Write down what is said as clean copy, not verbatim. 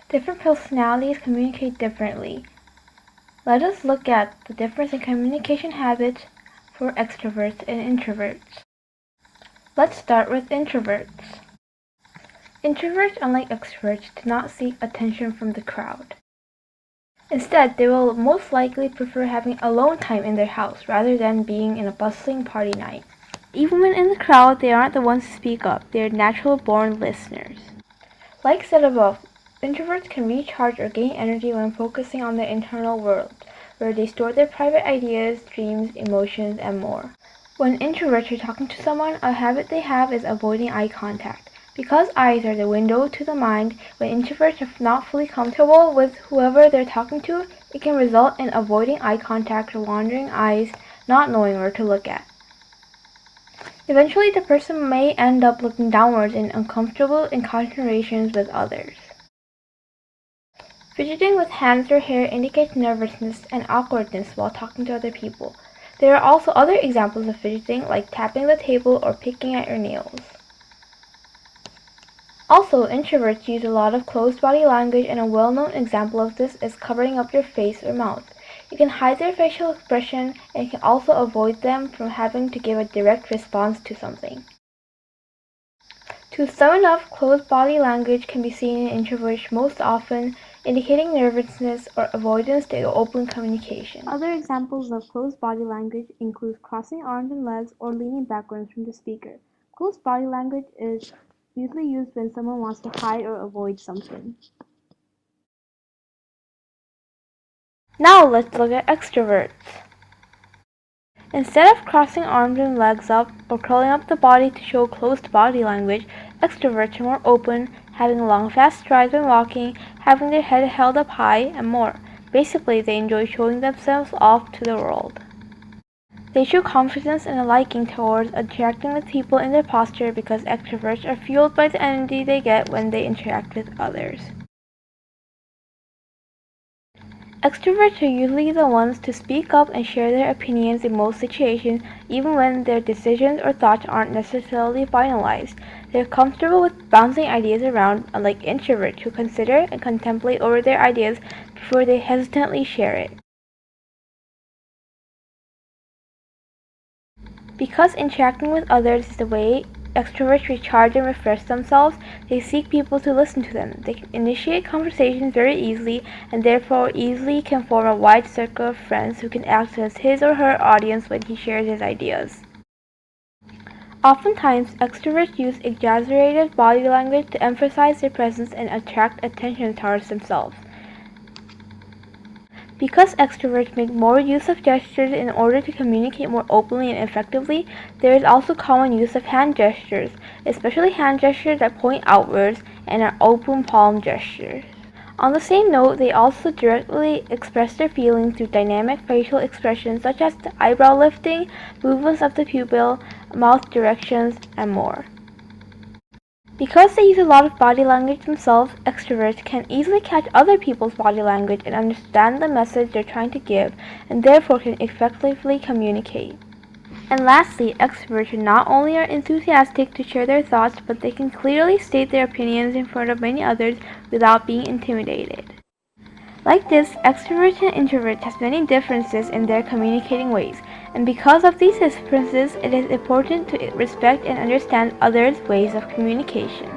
Different personalities communicate differently. Let us look at the difference in communication habits for extroverts and introverts. Let's start with introverts. Introverts, unlike extroverts, do not seek attention from the crowd. Instead, they will most likely prefer having alone time in their house rather than being in a bustling party night. Even when in the crowd, they aren't the ones to speak up. They are natural-born listeners. Like said above, introverts can recharge or gain energy when focusing on their internal world, where they store their private ideas, dreams, emotions, and more. When introverts are talking to someone, a habit they have is avoiding eye contact. Because eyes are the window to the mind, when introverts are not fully comfortable with whoever they're talking to, it can result in avoiding eye contact or wandering eyes, not knowing where to look at. Eventually, the person may end up looking downwards in uncomfortable conversations with others. Fidgeting with hands or hair indicates nervousness and awkwardness while talking to other people. There are also other examples of fidgeting, like tapping the table or picking at your nails. Also, introverts use a lot of closed body language, and a well-known example of this is covering up your face or mouth. You can hide their facial expression, and you can also avoid them from having to give a direct response to something. To sum it up, closed body language can be seen in introverts most often, indicating nervousness or avoidance to open communication. Other examples of closed body language include crossing arms and legs or leaning backwards from the speaker. Closed body language is usually used when someone wants to hide or avoid something. Now let's look at extroverts. Instead of crossing arms and legs up or curling up the body to show closed body language, extroverts are more open, having long fast strides when walking, having their head held up high, and more. Basically, they enjoy showing themselves off to the world. They show confidence and a liking towards interacting with people in their posture because extroverts are fueled by the energy they get when they interact with others. Extroverts are usually the ones to speak up and share their opinions in most situations, even when their decisions or thoughts aren't necessarily finalized. They're comfortable with bouncing ideas around, unlike introverts who consider and contemplate over their ideas before they hesitantly share it. Because interacting with others is the way extroverts recharge and refresh themselves, they seek people to listen to them. They can initiate conversations very easily and therefore easily can form a wide circle of friends who can act as his or her audience when he shares his ideas. Oftentimes, extroverts use exaggerated body language to emphasize their presence and attract attention towards themselves. Because extroverts make more use of gestures in order to communicate more openly and effectively, there is also common use of hand gestures, especially hand gestures that point outwards and are open palm gestures. On the same note, they also directly express their feelings through dynamic facial expressions such as the eyebrow lifting, movements of the pupil, mouth directions, and more. Because they use a lot of body language themselves, extroverts can easily catch other people's body language and understand the message they're trying to give, and therefore can effectively communicate. And lastly, extroverts not only are enthusiastic to share their thoughts, but they can clearly state their opinions in front of many others without being intimidated. Like this, extroverts and introverts have many differences in their communicating ways, and because of these differences, it is important to respect and understand others' ways of communication.